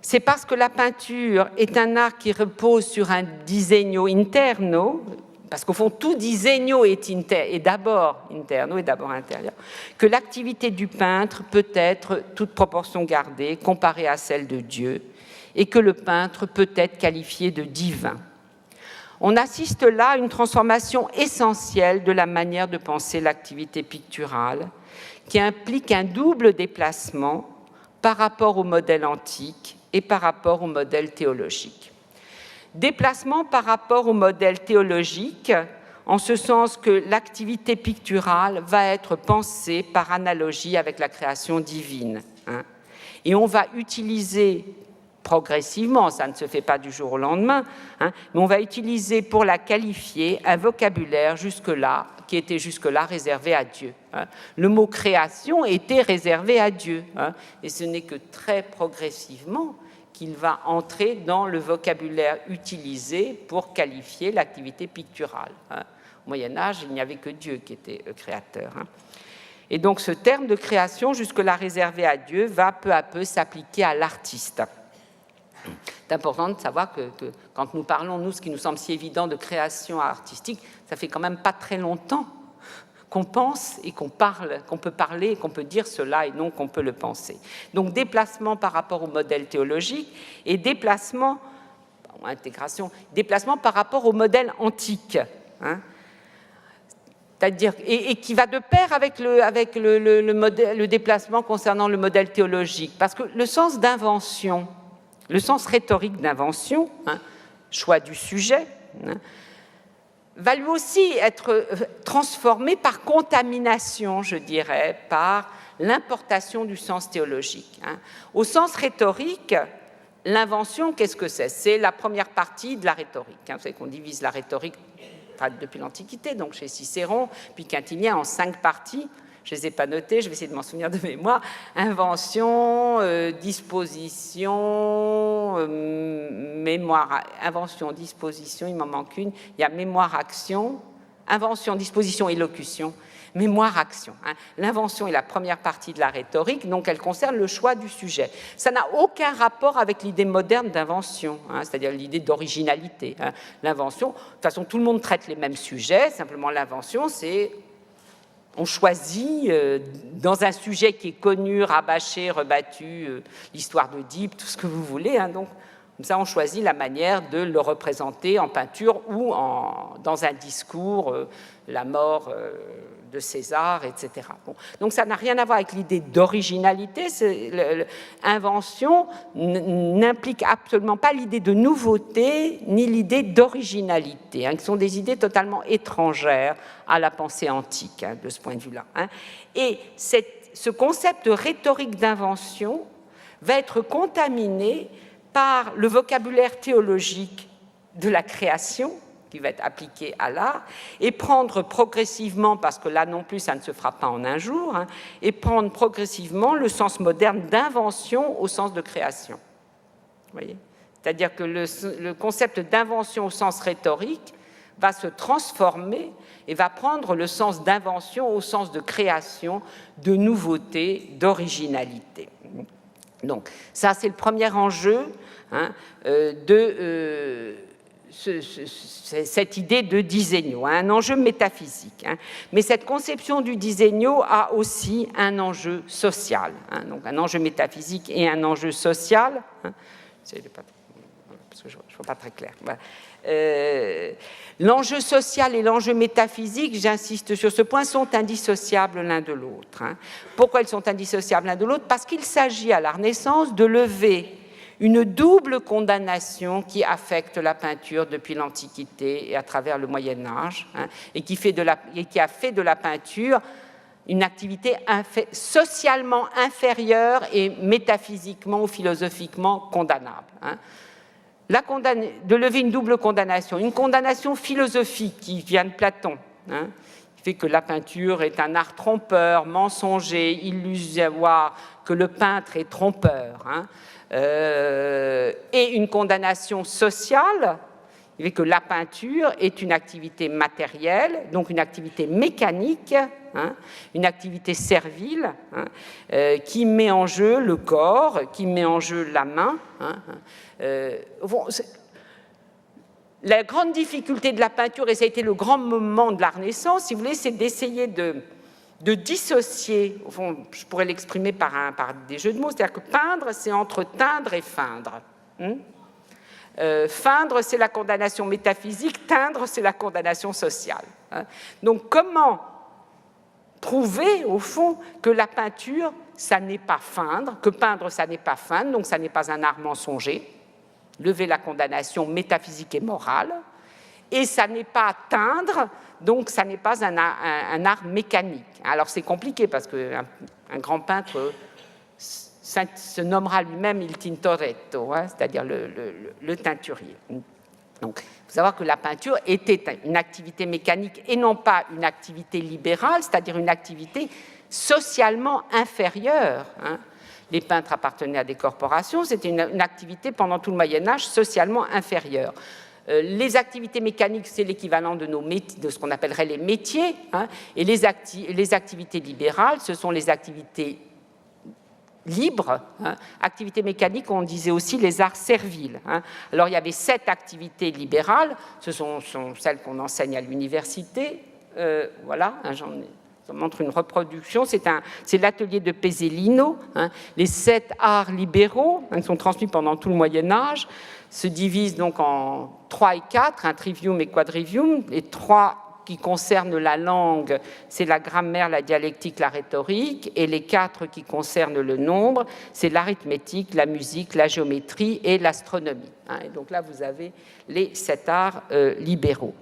C'est parce que la peinture est un art qui repose sur un disegno interno, parce qu'au fond, tout disegno est d'abord interno, est d'abord intérieur, que l'activité du peintre peut être, toute proportion gardée, comparée à celle de Dieu, et que le peintre peut être qualifié de divin. On assiste là à une transformation essentielle de la manière de penser l'activité picturale, qui implique un double déplacement par rapport au modèle antique et par rapport au modèle théologique. Déplacement par rapport au modèle théologique, en ce sens que l'activité picturale va être pensée par analogie avec la création divine. Et on va utiliser progressivement, ça ne se fait pas du jour au lendemain, mais on va utiliser pour la qualifier un vocabulaire qui était jusque-là réservé à Dieu. Le mot création était réservé à Dieu, et ce n'est que très progressivement qu'il va entrer dans le vocabulaire utilisé pour qualifier l'activité picturale. Au Moyen-Âge, il n'y avait que Dieu qui était créateur. Et donc ce terme de création, jusque-là réservé à Dieu, va peu à peu s'appliquer à l'artiste. C'est important de savoir que quand nous parlons, nous, ce qui nous semble si évident de création artistique, ça fait quand même pas très longtemps qu'on pense et qu'on parle, qu'on peut parler et qu'on peut dire cela et non qu'on peut le penser. Donc déplacement par rapport au modèle théologique et déplacement, intégration, déplacement par rapport au modèle antique, hein. C'est-à-dire, et qui va de pair avec le déplacement concernant le modèle théologique, parce que le sens d'invention, le sens rhétorique d'invention, hein, choix du sujet, hein, va lui aussi être transformé par contamination, je dirais, par l'importation du sens théologique. Hein. Au sens rhétorique, l'invention, qu'est-ce que c'est? C'est la première partie de la rhétorique. Hein. Vous savez qu'on divise la rhétorique depuis l'Antiquité, donc chez Cicéron, puis Quintilien en 5 parties. Je ne les ai pas notées, je vais essayer de m'en souvenir de mémoire. Invention, disposition, mémoire, invention, disposition, il m'en manque une. Il y a mémoire-action, invention, disposition, élocution, mémoire-action. Hein. L'invention est la première partie de la rhétorique, donc elle concerne le choix du sujet. Ça n'a aucun rapport avec l'idée moderne d'invention, hein, c'est-à-dire l'idée d'originalité. Hein. L'invention, de toute façon, tout le monde traite les mêmes sujets, simplement l'invention, c'est... On choisit, dans un sujet qui est connu, rabâché, rebattu, l'histoire d'Oedipe, tout ce que vous voulez, hein, donc comme ça on choisit la manière de le représenter en peinture ou dans un discours, la mort de César, etc. Bon. Donc ça n'a rien à voir avec l'idée d'originalité, l'invention n'implique absolument pas l'idée de nouveauté ni l'idée d'originalité, hein, qui sont des idées totalement étrangères à la pensée antique, hein, de ce point de vue-là. Hein. Et ce concept de rhétorique d'invention va être contaminé par le vocabulaire théologique de la création, qui va être appliqué à l'art, et prendre progressivement, parce que là non plus ça ne se fera pas en un jour, hein, et prendre progressivement le sens moderne d'invention au sens de création. Vous voyez ? C'est-à-dire que le concept d'invention au sens rhétorique va se transformer et va prendre le sens d'invention au sens de création, de nouveauté, d'originalité. Donc ça c'est le premier enjeu, hein, cette idée de disegno, hein, un enjeu métaphysique. Hein. Mais cette conception du disegno a aussi un enjeu social, hein, donc un enjeu métaphysique et un enjeu social. Hein. Parce que je ne vois pas très clair. Voilà. L'enjeu social et l'enjeu métaphysique, j'insiste sur ce point, sont indissociables l'un de l'autre. Hein. Pourquoi ils sont indissociables l'un de l'autre? Parce qu'il s'agit à la Renaissance de lever une double condamnation qui affecte la peinture depuis l'Antiquité et à travers le Moyen-Âge, hein, et qui a fait de la peinture une activité socialement inférieure et métaphysiquement ou philosophiquement condamnable. Hein. De lever une double condamnation, une condamnation philosophique qui vient de Platon, hein, qui fait que la peinture est un art trompeur, mensonger, illusoire, que le peintre est trompeur, hein, et une condamnation sociale, qui fait que la peinture est une activité matérielle, donc une activité mécanique, hein, une activité servile, hein, qui met en jeu le corps, qui met en jeu la main. Hein, la grande difficulté de la peinture, et ça a été le grand moment de la Renaissance, si vous voulez, c'est d'essayer de dissocier, au fond, je pourrais l'exprimer par des jeux de mots, c'est-à-dire que peindre, c'est entre teindre et feindre. Feindre, c'est la condamnation métaphysique, teindre, c'est la condamnation sociale. Hein. Donc, comment prouver, au fond, que la peinture, ça n'est pas feindre, que peindre, ça n'est pas feindre, donc ça n'est pas un art mensonger, lever la condamnation métaphysique et morale, et ça n'est pas teindre, donc ça n'est pas un art mécanique. Alors c'est compliqué parce qu'un grand peintre se nommera lui-même il tintoretto, hein, c'est-à-dire le teinturier. Donc il faut savoir que la peinture était une activité mécanique et non pas une activité libérale, c'est-à-dire une activité socialement inférieure. Hein. Les peintres appartenaient à des corporations, c'était une activité pendant tout le Moyen-Âge socialement inférieure. Les activités mécaniques, c'est l'équivalent de ce qu'on appellerait les métiers, hein, et les activités libérales, ce sont les activités libres. Hein. Activités mécaniques, on disait aussi les arts serviles. Hein. Alors, il y avait 7 activités libérales, ce sont celles qu'on enseigne à l'université. Voilà, hein, je montre une reproduction, c'est l'atelier de Pezzolino. Hein. Les 7 arts libéraux, hein, qui sont transmis pendant tout le Moyen-Âge, se divisent donc en 3 et 4, un trivium et quadrivium. Les 3 qui concernent la langue, c'est la grammaire, la dialectique, la rhétorique, et les 4 qui concernent le nombre, c'est l'arithmétique, la musique, la géométrie et l'astronomie. Hein. Et donc là, vous avez les 7 arts libéraux.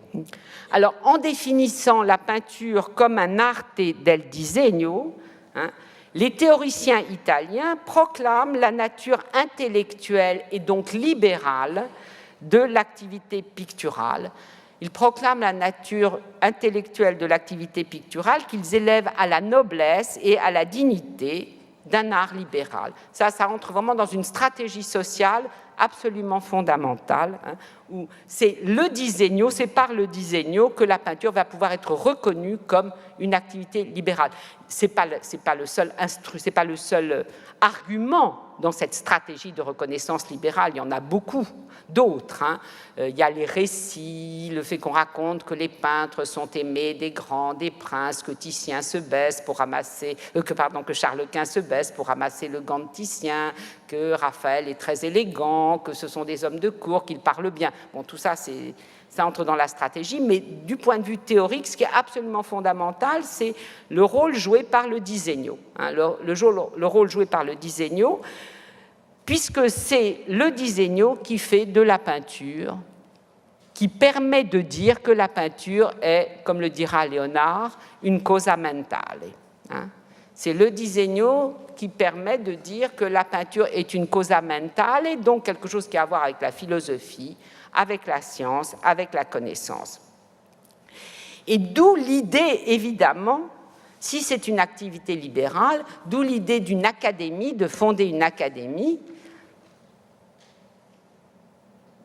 Alors, en définissant la peinture comme un arte del disegno, hein, les théoriciens italiens proclament la nature intellectuelle et donc libérale de l'activité picturale. Ils proclament la nature intellectuelle de l'activité picturale qu'ils élèvent à la noblesse et à la dignité d'un art libéral. Ça entre vraiment dans une stratégie sociale absolument fondamentale, hein, où c'est le disegno, c'est par le disegno que la peinture va pouvoir être reconnue comme une activité libérale. C'est pas le seul argument dans cette stratégie de reconnaissance libérale, il y en a beaucoup d'autres. Hein. Il y a les récits, le fait qu'on raconte que les peintres sont aimés des grands, des princes, que Titien se baisse pour ramasser, que Charles Quint se baisse pour ramasser le gant de Titien, que Raphaël est très élégant, que ce sont des hommes de cour, qu'ils parlent bien. Bon, tout ça, ça entre dans la stratégie, mais du point de vue théorique, ce qui est absolument fondamental, c'est le rôle joué par le disegno. Hein, le rôle joué par le disegno, puisque c'est le disegno qui fait de la peinture, qui permet de dire que la peinture est, comme le dira Léonard, une cosa mentale. Hein. C'est le disegno qui permet de dire que la peinture est une cosa mentale, et donc quelque chose qui a à voir avec la philosophie, avec la science, avec la connaissance. Et d'où l'idée, évidemment, si c'est une activité libérale, d'où l'idée d'une académie, de fonder une académie,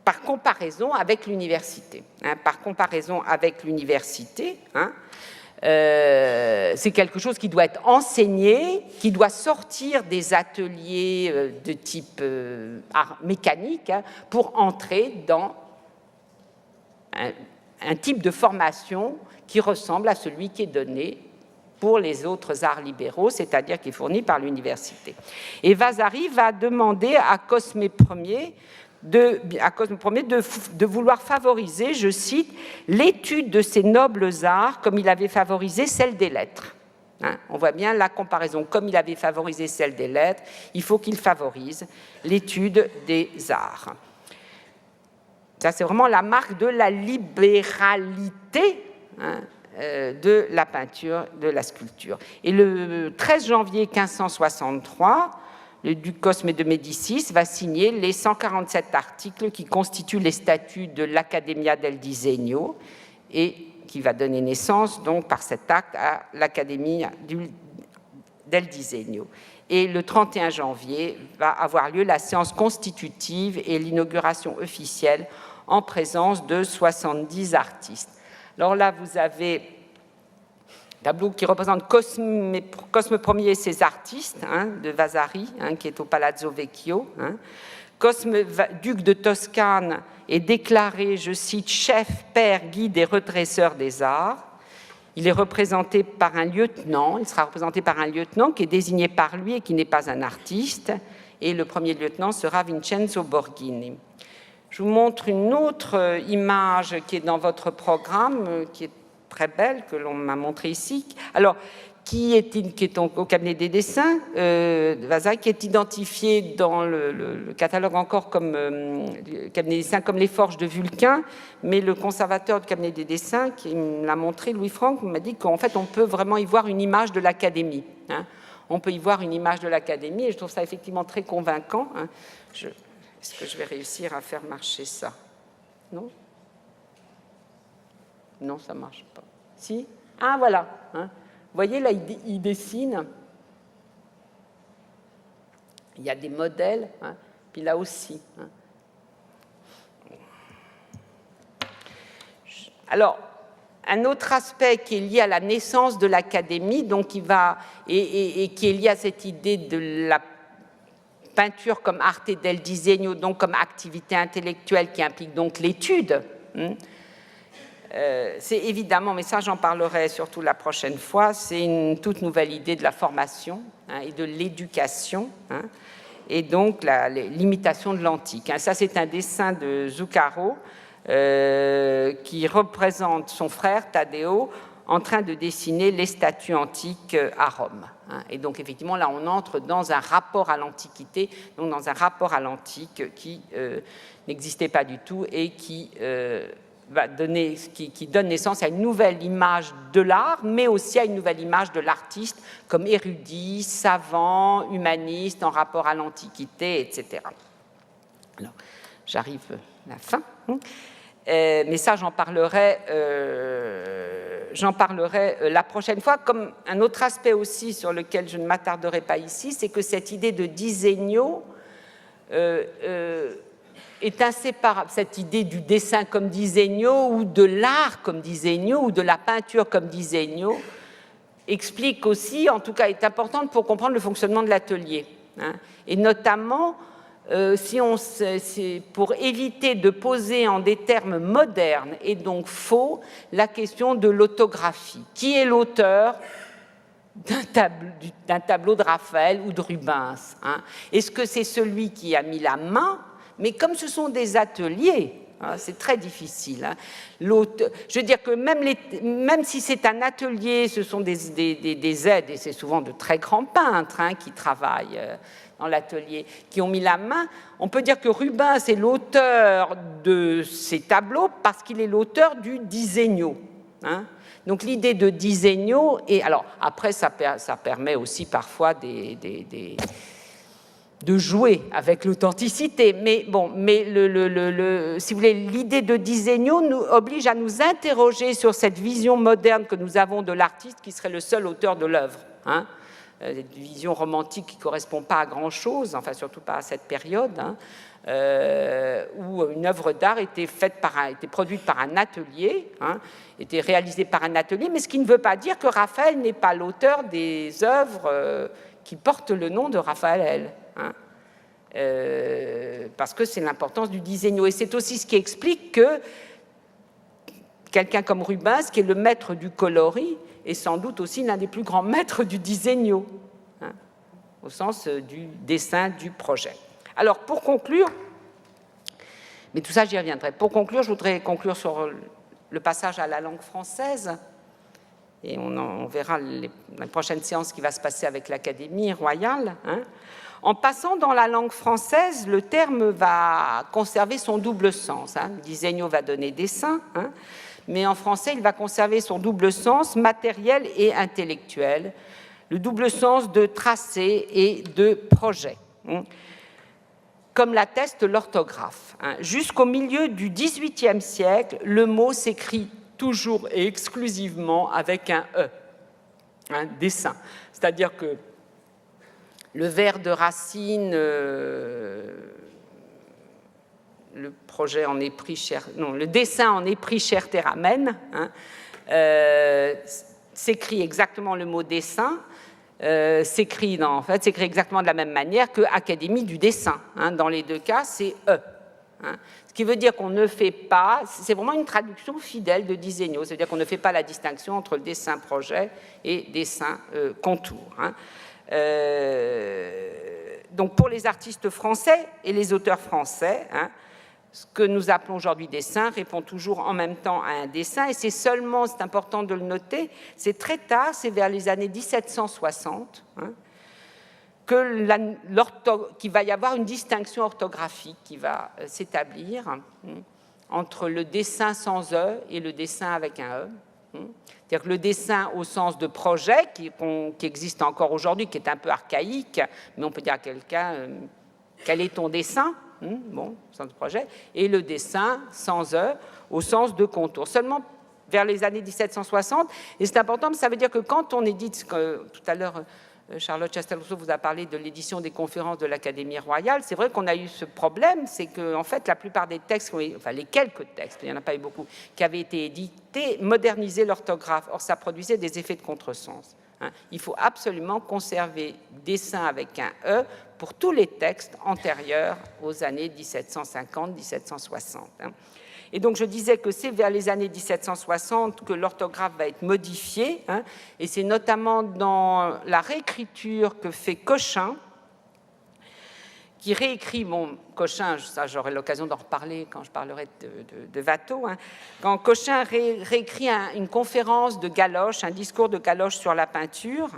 par comparaison avec l'université. Hein, par comparaison avec l'université, hein, c'est quelque chose qui doit être enseigné, qui doit sortir des ateliers de type art mécanique, hein, pour entrer dans un type de formation qui ressemble à celui qui est donné pour les autres arts libéraux, c'est-à-dire qui est fourni par l'université. Et Vasari va demander à Cosme Ier de vouloir favoriser, je cite, l'étude de ces nobles arts comme il avait favorisé celle des lettres. Hein, on voit bien la comparaison. Comme il avait favorisé celle des lettres, il faut qu'il favorise l'étude des arts. Ça, c'est vraiment la marque de la libéralité, hein, de la peinture, de la sculpture. Et le 13 janvier 1563, le duc Cosme de Médicis va signer les 147 articles qui constituent les statuts de l'Accademia del Disegno et qui va donner naissance, donc, par cet acte, à l'Accademia del Disegno. Et le 31 janvier va avoir lieu la séance constitutive et l'inauguration officielle en présence de 70 artistes. Alors là, vous avez un tableau qui représente Cosme Ier et ses artistes, hein, de Vasari, hein, qui est au Palazzo Vecchio. Hein. Cosme, duc de Toscane, est déclaré, je cite, chef, père, guide et redresseur des arts. Il est représenté par un lieutenant, il sera représenté par un lieutenant qui est désigné par lui et qui n'est pas un artiste, et le premier lieutenant sera Vincenzo Borghini. Je vous montre une autre image qui est dans votre programme, qui est très belle, que l'on m'a montrée ici. Alors, qui est au cabinet des dessins de Vasari, qui est identifié dans le catalogue encore comme cabinet des dessins, comme les forges de Vulcain, mais le conservateur du cabinet des dessins, qui me l'a montré, Louis Franck, m'a dit qu'en fait, on peut vraiment y voir une image de l'Académie. Hein. On peut y voir une image de l'Académie, et je trouve ça effectivement très convaincant. Hein. Est-ce que je vais réussir à faire marcher ça? Non? Non, ça ne marche pas. Si? Ah, voilà. Hein. Vous voyez, là, il dessine. Il y a des modèles, hein, puis là aussi. Hein. Alors, un autre aspect qui est lié à la naissance de l'académie, donc qui est lié à cette idée de la peinture comme arte del disegno, donc comme activité intellectuelle qui implique donc l'étude. C'est évidemment, mais ça j'en parlerai surtout la prochaine fois, c'est une toute nouvelle idée de la formation et de l'éducation, et donc l'imitation de l'antique. Ça c'est un dessin de Zuccaro qui représente son frère Taddeo en train de dessiner les statues antiques à Rome. Et donc effectivement là on entre dans un rapport à l'Antiquité, donc dans un rapport à l'antique qui n'existait pas du tout et qui donne naissance à une nouvelle image de l'art, mais aussi à une nouvelle image de l'artiste comme érudit, savant, humaniste, en rapport à l'Antiquité, etc. Alors, j'arrive à la fin, mais ça, j'en parlerai la prochaine fois. Comme un autre aspect aussi sur lequel je ne m'attarderai pas ici, c'est que cette idée de disegno est inséparable, cette idée du dessin comme disegno ou de l'art comme disegno ou de la peinture comme disegno explique aussi, en tout cas est importante pour comprendre le fonctionnement de l'atelier. Et notamment, pour éviter de poser en des termes modernes et donc faux la question de l'autographie. Qui est l'auteur d'un tableau de Raphaël ou de Rubens? Est-ce que c'est celui qui a mis la main? Mais comme ce sont des ateliers, c'est très difficile. Je veux dire que même si c'est un atelier, ce sont des aides, et c'est souvent de très grands peintres qui travaillent dans l'atelier, qui ont mis la main. On peut dire que Rubens est l'auteur de ces tableaux parce qu'il est l'auteur du disegno. Donc l'idée de disegno, et alors après ça permet aussi parfois de jouer avec l'authenticité, mais bon, si vous voulez, l'idée de disegno nous oblige à nous interroger sur cette vision moderne que nous avons de l'artiste qui serait le seul auteur de l'œuvre. Une vision romantique qui ne correspond pas à grand-chose, enfin surtout pas à cette période, où une œuvre d'art était produite par un atelier, était réalisée par un atelier, mais ce qui ne veut pas dire que Raphaël n'est pas l'auteur des œuvres qui portent le nom de Raphaël. Parce que c'est l'importance du disegno. Et c'est aussi ce qui explique que quelqu'un comme Rubens, qui est le maître du coloris, est sans doute aussi l'un des plus grands maîtres du disegno, au sens du dessin du projet. Alors, pour conclure, mais tout ça j'y reviendrai, pour conclure, je voudrais conclure sur le passage à la langue française, et on verra la prochaine séance qui va se passer avec l'Académie royale. En passant dans la langue française, le terme va conserver son double sens. Disegno va donner dessin, mais en français, il va conserver son double sens matériel et intellectuel, le double sens de tracé et de projet, comme l'atteste l'orthographe. Jusqu'au milieu du XVIIIe siècle, le mot s'écrit toujours et exclusivement avec un E, dessin. C'est-à-dire que le vers de Racine, le projet en est pris cher, non, le dessin en est pris cher terre amène, s'écrit exactement le mot dessin, s'écrit exactement de la même manière que Académie du dessin. Dans les deux cas, c'est E. Ce qui veut dire qu'on ne fait pas, c'est vraiment une traduction fidèle de disegno, c'est-à-dire qu'on ne fait pas la distinction entre le dessin projet et dessin contour. Donc pour les artistes français et les auteurs français, ce que nous appelons aujourd'hui dessin répond toujours en même temps à un dessin, et c'est seulement, c'est important de le noter, c'est très tard, c'est vers les années 1760, qu'il va y avoir une distinction orthographique qui va s'établir entre le dessin sans E et le dessin avec un E. C'est-à-dire que le dessin au sens de projet, qui existe encore aujourd'hui, qui est un peu archaïque, mais on peut dire à quelqu'un quel est ton dessin, bon, au sens de projet, et le dessin sans E au sens de contour. Seulement vers les années 1760, et c'est important, mais ça veut dire que quand on édite, tout à l'heure Charlotte Chastel-Rousseau vous a parlé de l'édition des conférences de l'Académie royale. C'est vrai qu'on a eu ce problème, c'est que en fait, la plupart des textes, enfin les quelques textes, il n'y en a pas eu beaucoup, qui avaient été édités, modernisaient l'orthographe. Or, ça produisait des effets de contresens. Il faut absolument conserver dessin avec un E pour tous les textes antérieurs aux années 1750-1760. Et donc, je disais que c'est vers les années 1760 que l'orthographe va être modifiée, et c'est notamment dans la réécriture que fait Cochin, qui réécrit, bon, Cochin, ça j'aurai l'occasion d'en reparler quand je parlerai de Watteau, quand Cochin réécrit une conférence de Galoche, un discours de Galoche sur la peinture,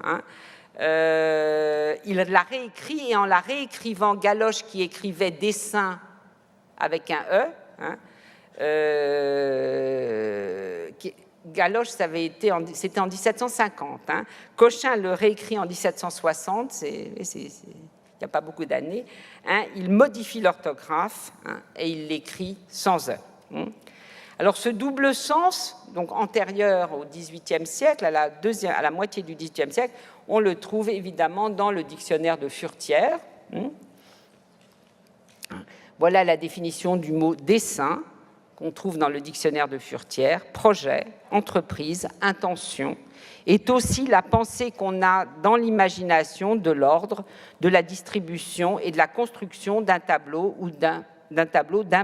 il la réécrit, et en la réécrivant, Galoche qui écrivait dessin avec un E, Galoche, c'était en 1750. Cochin le réécrit en 1760, il n'y a pas beaucoup d'années. Il modifie l'orthographe et il l'écrit sans E. Alors ce double sens, donc antérieur au XVIIIe siècle, à la moitié du XVIIIe siècle, on le trouve évidemment dans le dictionnaire de Furetière. Voilà la définition du mot dessin qu'on trouve dans le dictionnaire de Furetière. Projet, entreprise, intention, est aussi la pensée qu'on a dans l'imagination de l'ordre, de la distribution et de la construction d'un tableau ou d'un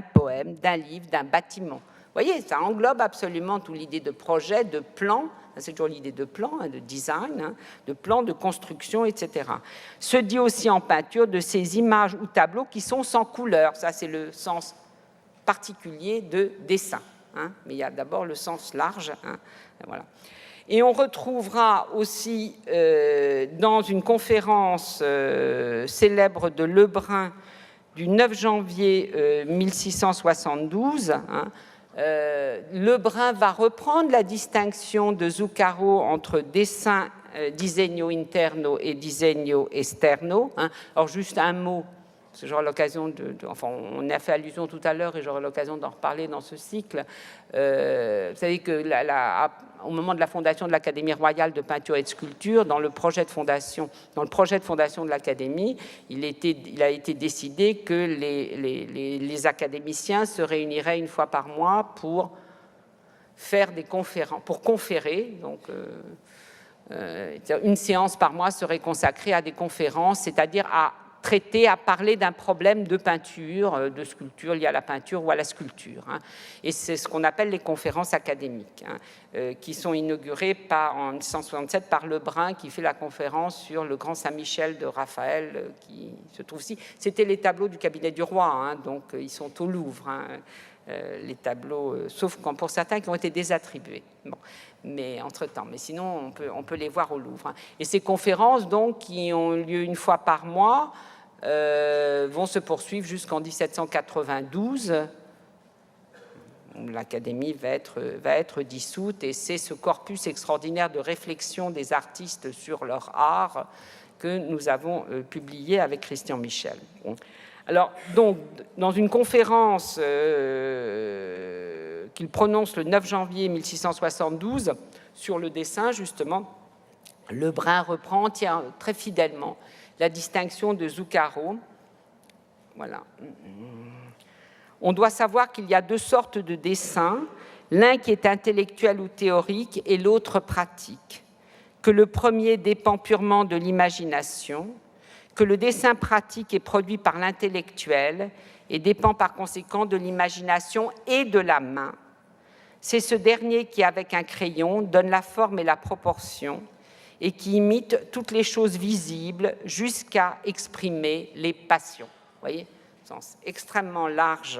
poème, d'un livre, d'un bâtiment. Vous voyez, ça englobe absolument toute l'idée de projet, de plan, c'est toujours l'idée de plan, de design, de plan, de construction, etc. Se dit aussi en peinture de ces images ou tableaux qui sont sans couleur. Ça, c'est le sens particulier de dessin. Mais il y a d'abord le sens large. Voilà. Et on retrouvera aussi dans une conférence célèbre de Lebrun du 9 janvier 1672, Lebrun va reprendre la distinction de Zuccaro entre dessin disegno interno et disegno esterno. Alors juste un mot, parce que j'aurai l'occasion enfin on a fait allusion tout à l'heure et j'aurai l'occasion d'en reparler dans ce cycle. Vous savez que au moment de la fondation de l'Académie royale de peinture et de sculpture, dans le projet de fondation de l'Académie, il a été décidé que les académiciens se réuniraient une fois par mois pour faire des conférences, pour conférer. Donc, une séance par mois serait consacrée à des conférences, c'est-à-dire à traiter, à parler d'un problème de peinture, de sculpture lié à la peinture ou à la sculpture. Et c'est ce qu'on appelle les conférences académiques, qui sont inaugurées en 1967 par Lebrun, qui fait la conférence sur le Grand Saint-Michel de Raphaël, qui se trouve ici. C'était les tableaux du cabinet du roi, donc ils sont au Louvre, les tableaux, sauf pour certains qui ont été désattribués. Bon. Mais entre-temps, mais sinon on peut les voir au Louvre. Et ces conférences, donc, qui ont lieu une fois par mois, vont se poursuivre jusqu'en 1792. L'Académie va être dissoute, et c'est ce corpus extraordinaire de réflexion des artistes sur leur art que nous avons publié avec Christian Michel. Bon. Alors, donc, dans une conférence qu'il prononce le 9 janvier 1672 sur le dessin, justement, Lebrun reprend très fidèlement la distinction de Zuccaro. Voilà. On doit savoir qu'il y a deux sortes de dessins, l'un qui est intellectuel ou théorique et l'autre pratique, que le premier dépend purement de l'imagination, que le dessin pratique est produit par l'intellectuel et dépend par conséquent de l'imagination et de la main. C'est ce dernier qui, avec un crayon, donne la forme et la proportion et qui imite toutes les choses visibles jusqu'à exprimer les passions. Vous voyez, sens extrêmement large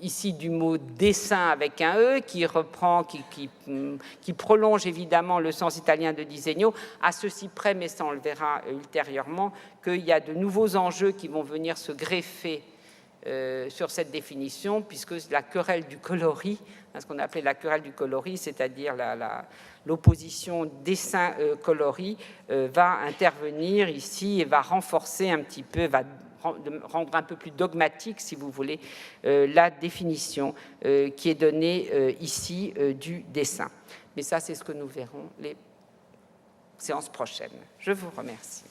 ici du mot dessin avec un E, qui reprend, qui prolonge évidemment le sens italien de disegno, à ceci près, mais ça on le verra ultérieurement, qu'il y a de nouveaux enjeux qui vont venir se greffer sur cette définition, puisque la querelle du coloris, ce qu'on appelait la querelle du coloris, c'est-à-dire l'opposition dessin-coloris, va intervenir ici et va renforcer un petit peu, va rendre un peu plus dogmatique, si vous voulez, la définition qui est donnée ici du dessin. Mais ça, c'est ce que nous verrons les séance prochaine. Je vous remercie.